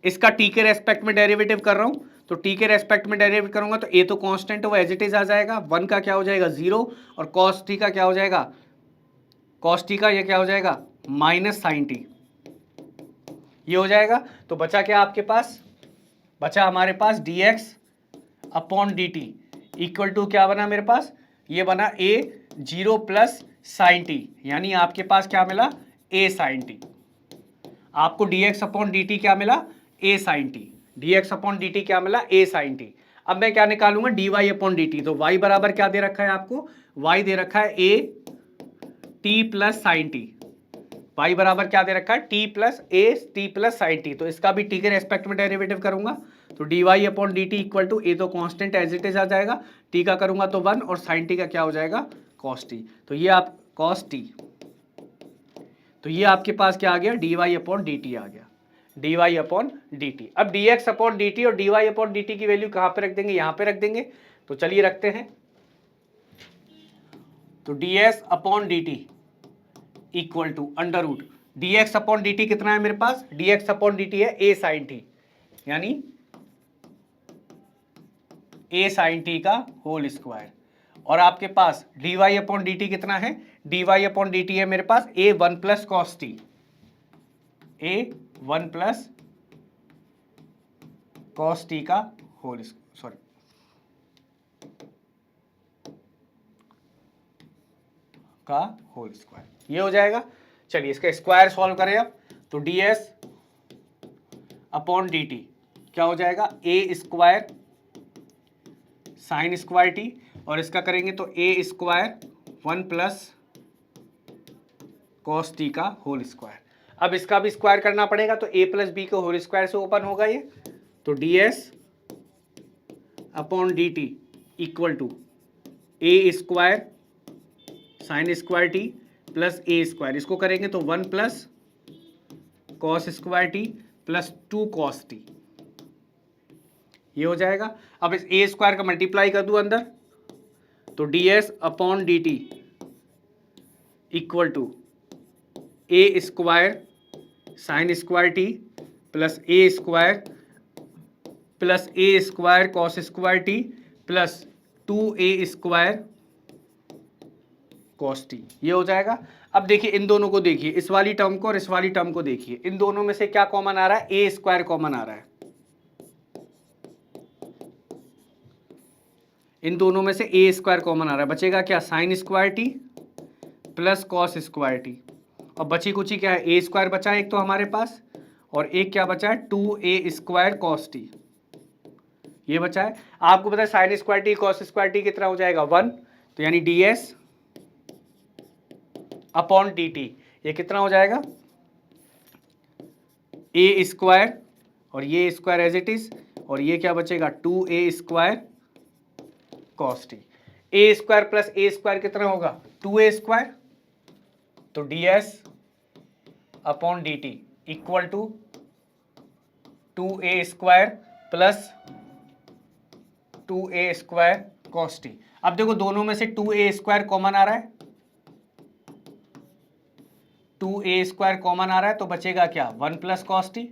इसका t के रेस्पेक्ट में डेरिवेटिव कर रहा हूं, तो t के रेस्पेक्ट में डेरिवेटिव करूंगा तो a तो कांस्टेंट है वो एज इट इज आ जाएगा, 1 का क्या हो जाएगा 0 और cos t का क्या हो जाएगा, cos t का ये क्या हो जाएगा माइनस साइन टी, ये हो जाएगा। तो बचा क्या आपके पास, बचा हमारे पास dx upon dt equal to क्या बना मेरे पास, ये बना a 0 प्लस साइन टी, यानी आपके पास क्या मिला, a साइन टी। आपको dx अपॉन dt क्या मिला, a sine t, dx upon dt क्या मिला, a साइन टी। अब मैं क्या निकालूंगा, dy अपॉन dt, तो y बराबर क्या दे रखा है आपको, y दे रखा है a t plus sine T, y बराबर क्या दे रखा है, t plus a t plus sine T, तो इसका भी t के रेस्पेक्ट में डेरिवेटिव करूंगा तो dy upon dt equal to a तो कांस्टेंट एज इट इज आ जाएगा, t का करूंगा तो 1 और साइन टी का क्या हो जाएगा cos t, तो ये आप cos t, तो ये आपके पास क्या आ गया, dy अपॉन dt आ गया, dy अपॉन dt। अब dx अपॉन dt और dy अपॉन dt की वैल्यू कहां पे रख देंगे, यहां पे रख देंगे, तो चलिए रखते हैं। तो ds upon dt equal to under root dx upon dt कितना है मेरे पास, dx अपॉन dt है a साइन टी, यानी a साइन टी का होल स्क्वायर, और आपके पास dy अपॉन dt कितना है, dy अपॉन dt है मेरे पास a1 plus cos T, a1 plus cos t का होल सॉरी का होल स्क्वायर, ये हो जाएगा। चलिए इसका स्क्वायर सॉल्व करें अब, तो D S upon d t क्या हो जाएगा, a square sine square t, और इसका करेंगे तो a square 1 plus cos t का होल स्क्वायर। अब इसका भी स्क्वायर करना पड़ेगा, तो ए प्लस बी के होल स्क्वायर से ओपन होगा ये, तो D S upon d t equal to a square sine square t plus a square, इसको करेंगे तो 1 plus cos square t plus 2 cos t, ये हो जाएगा। अब इस ए स्क्वायर का मल्टीप्लाई कर दूं अंदर, तो D S upon d t equal to a square sine square t plus a square cos square t plus 2a square cos t, ये हो जाएगा। अब देखिए इन दोनों को देखिए, इस वाली टर्म को और इस वाली टर्म को देखिए, इन दोनों में से क्या कॉमन आ रहा है, ए स्क्वायर कॉमन आ रहा है। इन दोनों में से ए स्क्वायर कॉमन आ रहा है, बचेगा क्या, sign square t plus cos square t, और बची कुची क्या है, ए स्क्वायर बचा है एक तो हमारे पास, और एक क्या बचा है, 2a स्क्वायर कॉस टी, ये बचा है। आपको पता है sign square T cos square T कितना हो जाएगा, 1, तो यानी D S upon d T ये कितना हो जाएगा, ए स्क्वायर और ये स्क्वायर एज इट इज, और ये क्या बचेगा, 2a square cos t. A square plus a square कितना होगा, 2a स्क्वायर, तो D S upon d t equal to 2a square plus 2a square cos t. अब देखो दोनों में से 2a स्क्वायर कॉमन आ रहा है, 2a स्क्वायर कॉमन आ रहा है, तो बचेगा क्या, 1 प्लस कॉस टी।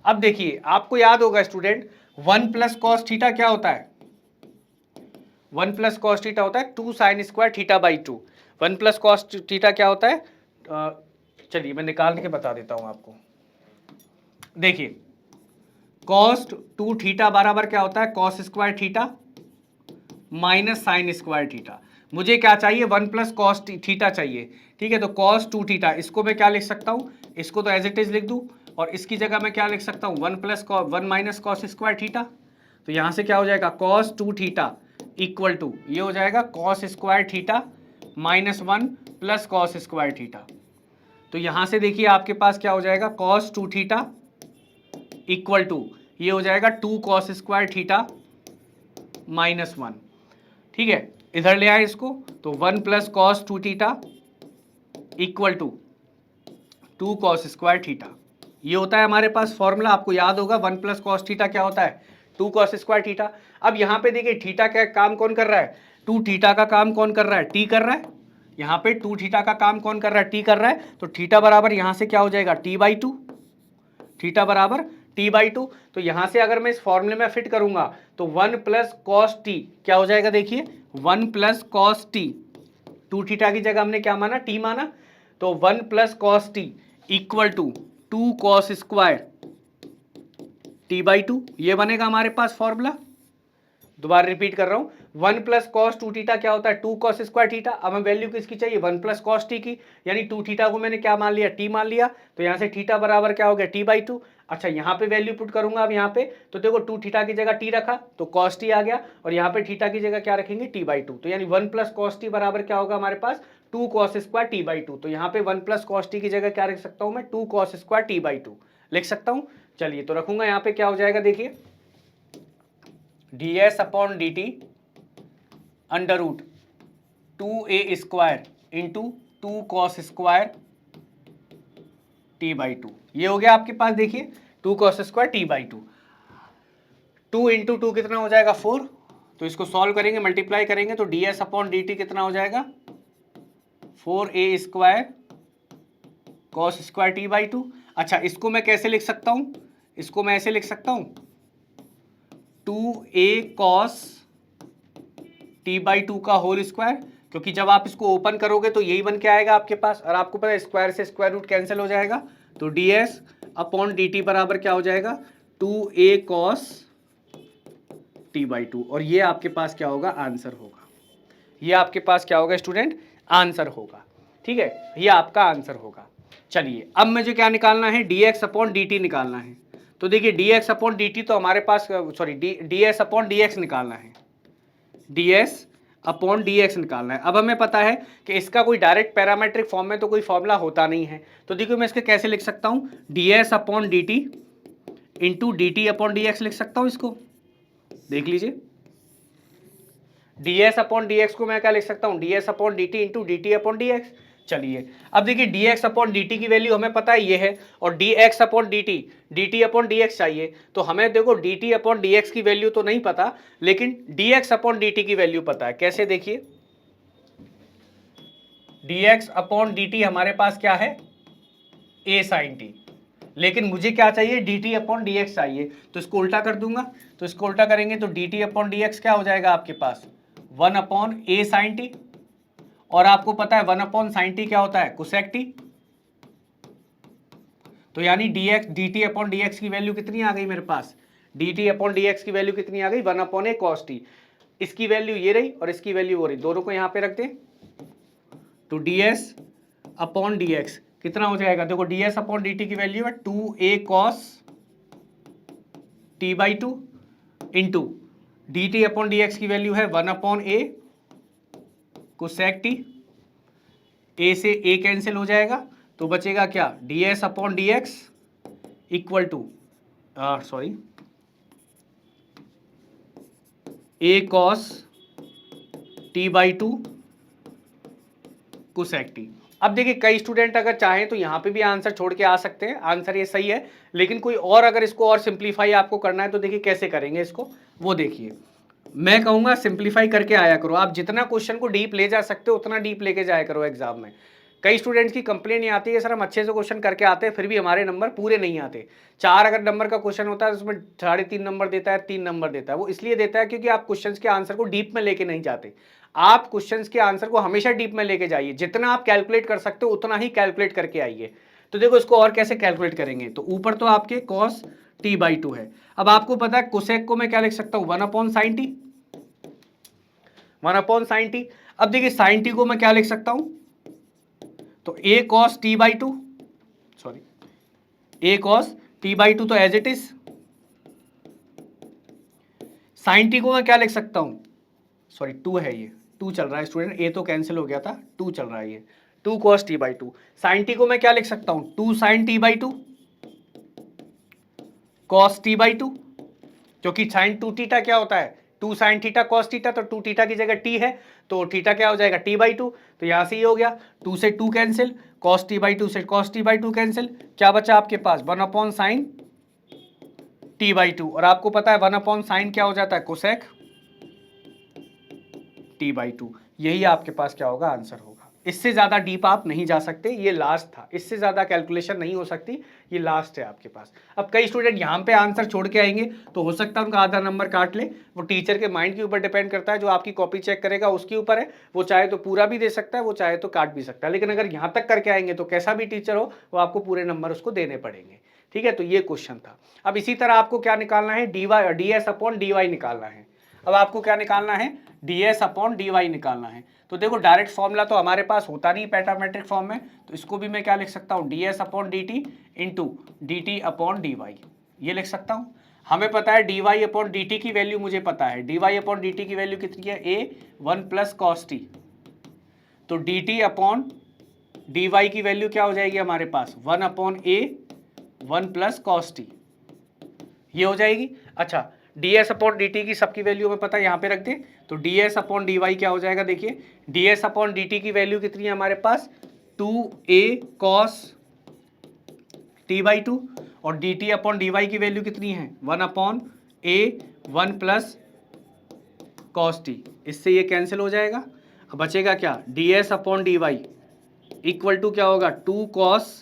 अब देखिए आपको याद होगा स्टूडेंट, 1 प्लस कॉस थीटा क्या होता है, 1 प्लस कॉस थीटा होता है 2 sine square theta by 2। 1 plus cos theta क्या होता है, चलिए मैं निकाल के बता देता हूं आपको। देखिए कॉस 2 थीटा बराबर क्या होता है, cos square theta minus sine square theta. मुझे क्या चाहिए, 1 प्लस कॉस थीटा चाहिए, ठीक है। तो कॉस 2 थीटा, इसको मैं क्या लिख सकता हूँ, इसको तो एज इट इज लिख दूँ, और इसकी जगह मैं क्या लिख सकता हूँ, 1 माइनस कॉस स्क्वायर थीटा। तो यहाँ से क्या हो जाएगा, कॉस 2 थीटा इक्वल टू ये हो जाएगा cos square theta minus 1 plus cos square theta. तो यहाँ से देखिए आपके पास क्या हो जाएगा, कॉस 2 थीटा इक्वल टू ये हो जाएगा 2 कॉस स्क्वायर थीटा माइनस 1, ठीक है। इधर ले आए इसको, तो 1 plus cos 2 theta equal to 2 cos square theta, ये होता है हमारे पास फॉर्मूला। आपको याद होगा 1 प्लस कॉस थीटा क्या होता है, 2 कॉस स्क्वायर थीटा। अब यहाँ पे देखिए थीटा का काम कौन कर रहा है, 2 थीटा का काम कौन कर रहा है, टी कर रहा है। यहाँ पे 2 थीटा का काम कौन कर रहा है, टी कर रहा है। तो थीटा बराबर यहाँ से क्या हो जाएगा, t/2, थीटा बराबर t/2। तो यहाँ से अगर मैं इस फॉर्मूले में फिट करूंगा तो 1 प्लस कॉस टी क्या हो जाएगा, देखिए 1 प्लस कॉस टी, 2 थीटा की जगह हमने क्या माना, टी माना, तो 1 plus cos t equal to 2 cos square t/2, ये बनेगा हमारे पास फॉर्मूला। दोबारा रिपीट कर रहा हूं, 1 प्लस कॉस 2 थीटा क्या होता है, 2 कॉस स्क्वायर थीटा। अब हमें वैल्यू किसकी चाहिए, 1 प्लस कॉस टी की, यानी 2 थीटा को मैंने क्या मान लिया, टी मान लिया। तो यहाँ से थीटा बराबर क्या हो गया, t/2। अच्छा यहाँ पे वैल्यू पुट करूंगा अब यहाँ पे, तो देखो 2 थीटा की जगह टी रखा तो कॉस टी आ गया, और यहाँ पे थीटा की जगह क्या रखेंगे, t/2। तो यानी 1 प्लस कॉस टी बराबर क्या होगा हमारे पास, 2 कॉस स्क्वायर t/2। तो यहाँ पे 1 प्लस कॉस टी की जगह क्या रख सकता हूँ मैं, 2 कॉस स्क्वायर t/2 लिख सकता हूँ। चलिए तो रखूंगा यहाँ पे, क्या हो जाएगा देखिए, d S upon d t under root 2a square into 2 cos square t/2, ये हो गया आपके पास। देखिए 2 कॉस स्क्वायर t/2, 2 इंटू 2 कितना हो जाएगा, 4। तो इसको सॉल्व करेंगे, मल्टीप्लाई करेंगे, तो D S upon d T कितना हो जाएगा, 4a square cos square t/2। अच्छा इसको मैं कैसे लिख सकता हूं, इसको मैं ऐसे लिख सकता हूं, 2a कॉस t/2 का होल स्क्वायर, क्योंकि जब आप इसको ओपन करोगे तो यही बन के आएगा आपके पास, और आपको पता है स्क्वायर से स्क्वायर रूट कैंसिल हो जाएगा। तो ds अपॉन dt बराबर क्या हो जाएगा, 2a cos t/2, और ये आपके पास क्या होगा, आंसर होगा। ये आपके पास क्या होगा स्टूडेंट, आंसर होगा। ठीक है, ये आपका आंसर होगा। चलिए अब मुझे क्या निकालना है, dx अपॉन dt निकालना है। तो देखिए dx अपॉन dt तो हमारे पास, सॉरी ds अपॉन dx निकालना है, ds अपॉन dx निकालना है। अब हमें पता है कि इसका कोई डायरेक्ट पैरामेट्रिक फॉर्म में तो कोई फॉर्मूला होता नहीं है, तो देखिए मैं इसके कैसे लिख सकता हूँ, ds upon dt into dt upon dx लिख सकता हूँ इसको। देख लीजिए, ds अपॉन dx को मैं क्या लिख सकता हूँ, ds upon dt into dt upon dx। चलिए अब देखिए dx अपॉन dt की वैल्यू हमें पता है ये है, और dx upon dt upon dx चाहिए। तो हमें देखो dt अपॉन dx की वैल्यू तो नहीं पता, लेकिन dx अपॉन dt की वैल्यू पता है। कैसे, देखिए dx अपॉन dt हमारे पास क्या है, a sin t, लेकिन मुझे क्या चाहिए, dt अपॉन dx चाहिए। तो इसको उल्टा कर दूंगा, तो इसको उल्टा करेंगे तो dt अपॉन dx क्या हो जाएगा आपके पास, 1 अपॉन a sin t, और आपको पता है 1 अपॉन साइन टी क्या होता है, कोसेक टी। तो यानी dx dt अपॉन dx की वैल्यू कितनी आ गई मेरे पास, dt अपॉन dx की वैल्यू कितनी आ गई, 1 अपॉन ए कॉस टी। इसकी वैल्यू ये रही और इसकी वैल्यू वो रही, दोनों को यहां पे रख दें। तो ds अपॉन dx कितना हो जाएगा, देखो ds अपॉन dt की वैल्यू है 2a cos t/2 into dt upon dx की वैल्यू है 1 upon a cosec t. A से ए कैंसिल हो जाएगा, तो बचेगा क्या, ds upon dx equal to sorry a cos t/2 cosec t. अब देखिए कई स्टूडेंट अगर चाहें तो यहाँ पे भी आंसर छोड़ के आ सकते हैं, आंसर ये सही है, लेकिन कोई और अगर इसको और सिंप्लीफाई आपको करना है तो देखिए कैसे करेंगे इसको, वो देखिए। मैं कहूँगा सिंप्लीफाई करके आया करो, आप जितना क्वेश्चन को डीप ले जा सकते हो उतना डीप लेके जाया करो एग्जाम में। कई स्टूडेंट्स की कंप्लेन ये आती है, सर हम अच्छे से क्वेश्चन करके आते हैं फिर भी हमारे नंबर पूरे नहीं आते। 4 अगर नंबर का क्वेश्चन होता है उसमें 3.5 नंबर देता है, 3 नंबर देता है। वो इसलिए देता है क्योंकि आप क्वेश्चन के आंसर को डीप में लेके नहीं जाते। आप क्वेश्चंस के आंसर को हमेशा डीप में लेके जाइए, जितना आप कैलकुलेट कर सकते हो उतना ही कैलकुलेट करके आइए। तो देखो इसको और कैसे कैलकुलेट करेंगे, तो ऊपर तो आपके cos t/2 है। अब आपको पता है कोसेक को मैं क्या लिख सकता हूँ, 1 upon sine T, 1 upon sine T. अब देखिए साइन टी को मैं क्या लिख सकता हूं, तो a cos t/2, sorry a cos t/2 तो as it is. Sine t को मैं क्या लिख सकता हूं, सॉरी 2 है, ये 2 चल रहा है स्टूडेंट, a तो कैंसिल हो गया था, 2 चल रहा है ये, 2 cos t/2। साइन टी को मैं क्या लिख सकता हूं, 2 sin t/2 cos t/2, क्योंकि साइन 2 थीटा क्या होता है, 2 sin थीटा cos थीटा, तो 2 थीटा की जगह t है, तो थीटा क्या हो जाएगा, t/2। तो यहां से ये हो गया, 2 से 2 कैंसिल, cos t/2 से cos t/2 कैंसिल, क्या बचा आपके पास, 1 अपॉन साइन t/2, और आपको पता है 1 अपॉन साइन क्या हो जाता है, कोसेक t/2। यही आपके पास क्या होगा, आंसर होगा। इससे ज्यादा डीप आप नहीं जा सकते, ये लास्ट था, इससे ज्यादा कैलकुलेशन नहीं हो सकती, ये लास्ट है आपके पास। अब कई स्टूडेंट यहाँ पे आंसर छोड़ के आएंगे तो हो सकता है उनका आधा नंबर काट ले, वो टीचर के माइंड के ऊपर डिपेंड करता है, जो आपकी कॉपी चेक करेगा उसके ऊपर है, वो चाहे तो पूरा भी दे सकता है, वो चाहे तो काट भी सकता है। लेकिन अगर यहाँ तक करके आएंगे तो कैसा भी टीचर हो वो आपको पूरे नंबर उसको देने पड़ेंगे। ठीक है, तो ये क्वेश्चन था। अब इसी तरह आपको क्या निकालना है, ds अपॉन dy निकालना है। अब आपको क्या निकालना है, ds अपॉन dy निकालना है। तो देखो डायरेक्ट फॉर्मूला तो हमारे पास होता नहीं पैरामेट्रिक फॉर्म में, तो इसको भी मैं क्या लिख सकता हूँ, ds upon dt into dt upon dy, ये लिख सकता हूँ। हमें पता है dy अपॉन dt की वैल्यू, मुझे पता है dy अपॉन dt की वैल्यू कितनी है, a 1 प्लस कॉस टी। तो dt अपॉन dy की वैल्यू क्या हो जाएगी हमारे पास, 1 upon a 1 plus cos t, ये हो जाएगी। अच्छा ds अपॉन dt की सबकी वैल्यू हमें पता है, यहाँ पे रख दें, तो ds अपॉन dy क्या हो जाएगा, देखिए ds अपॉन dt की वैल्यू कितनी है हमारे पास, 2a cos t/2, और dt अपॉन dy की वैल्यू कितनी है, 1 upon a 1 plus cos t। इससे ये कैंसिल हो जाएगा, अब बचेगा क्या, ds upon dy equal to क्या होगा, 2 cos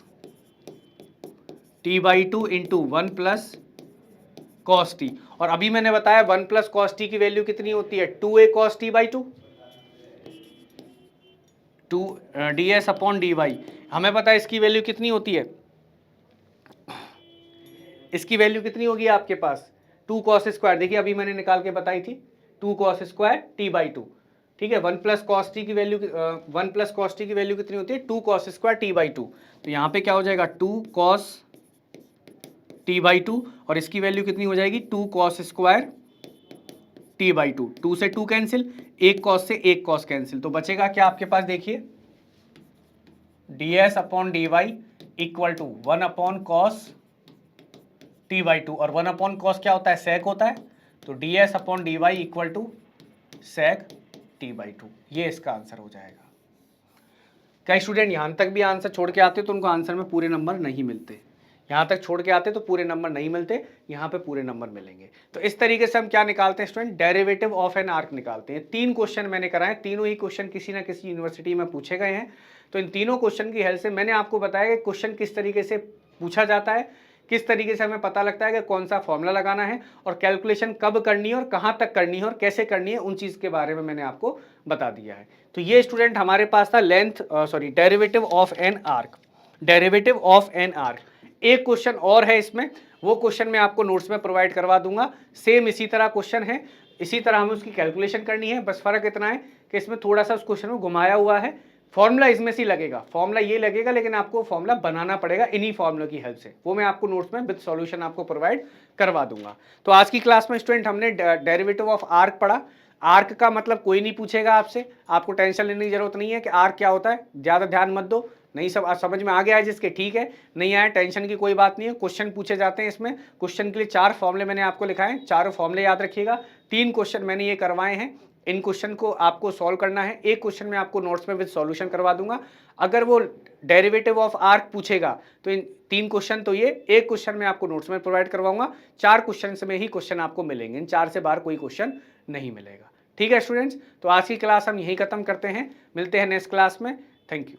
t/2 into 1 plus cos t। और अभी मैंने बताया 1 प्लस cos t की वैल्यू कितनी होती है, 2a cos t/2, 2 ds upon dy। हमें पता है इसकी वैल्यू कितनी होती है, इसकी वैल्यू कितनी होगी आपके पास 2 cos स्क्वायर, देखिए अभी मैंने निकाल के बताई थी 2 cos स्क्वायर t/2, ठीक है। 1 प्लस कॉस टी की वैल्यू कितनी होती है 2 cos स्क्वायर t/2, तो यहाँ पे क्या हो जाएगा 2 cos t/2 और इसकी वैल्यू कितनी हो जाएगी 2 cos स्क्वायर t/2, 2 से 2 कैंसिल, एक cos से एक cos कैंसिल, तो बचेगा क्या आपके पास देखिए ds upon dy equal to 1 upon cos t/2 और 1 अपॉन कॉस क्या होता है सेक होता है, तो ds upon dy equal to sec t/2, ये इसका आंसर हो जाएगा। कई स्टूडेंट यहां तक भी आंसर छोड़ के आते तो उनको आंसर में पूरे नंबर नहीं मिलते, यहाँ तक छोड़ के आते तो पूरे नंबर नहीं मिलते, यहाँ पे पूरे नंबर मिलेंगे। तो इस तरीके से हम क्या निकालते हैं student, derivative of an arc निकालते हैं। 3 क्वेश्चन मैंने कराए, तीनों ही क्वेश्चन किसी ना किसी यूनिवर्सिटी में पूछे गए हैं। तो इन तीनों क्वेश्चन की हेल्प से मैंने आपको बताया कि क्वेश्चन किस तरीके से पूछा जाता है, किस तरीके से हमें पता लगता है कि कौन सा फॉर्मूला लगाना है और कैलकुलेशन कब करनी है और कहाँ तक करनी है और कैसे करनी है, उन चीज़ के बारे में मैंने आपको बता दिया है। तो ये स्टूडेंट हमारे पास था derivative of an arc, derivative of an arc. एक क्वेश्चन और है इसमें, वो क्वेश्चन मैं आपको नोट्स में प्रोवाइड करवा दूंगा। सेम इसी तरह क्वेश्चन है, इसी तरह हमें उसकी कैलकुलेशन करनी है, बस फर्क इतना है कि इसमें थोड़ा सा उस क्वेश्चन को घुमाया हुआ है। फॉर्मूला इसमें से लगेगा, फॉर्मूला ये लगेगा, लेकिन आपको फॉर्मूला बनाना पड़ेगा इन्हीं फॉर्मूला की हेल्प से, वो मैं आपको नोट्स में विद सॉल्यूशन आपको प्रोवाइड करवा दूंगा। तो आज की क्लास में स्टूडेंट हमने डेरिवेटिव ऑफ आर्क पढ़ा। आर्क का मतलब कोई नहीं पूछेगा आपसे, आपको टेंशन लेने की जरूरत नहीं है कि आर्क क्या होता है, ज़्यादा ध्यान मत दो, नहीं सब समझ में आ गया है जिसके ठीक है, नहीं आया टेंशन की कोई बात नहीं है। क्वेश्चन पूछे जाते हैं इसमें, क्वेश्चन के लिए 4 फॉर्मूले मैंने आपको लिखाए हैं, चारों फॉर्मूले याद रखिएगा। 3 क्वेश्चन मैंने ये करवाए हैं, इन क्वेश्चन को आपको सॉल्व करना है। एक क्वेश्चन में आपको नोट्स में विद सॉल्यूशन करवा दूंगा। अगर वो डेरिवेटिव ऑफ आर्क पूछेगा तो इन 3 क्वेश्चन तो ये, एक क्वेश्चन में आपको नोट्स में प्रोवाइड करवाऊंगा। 4 क्वेश्चन में ही क्वेश्चन आपको मिलेंगे, इन 4 से बाहर कोई क्वेश्चन नहीं मिलेगा। ठीक है स्टूडेंट्स, तो आज की क्लास हम यही खत्म करते हैं, मिलते हैं नेक्स्ट क्लास में। Thank you.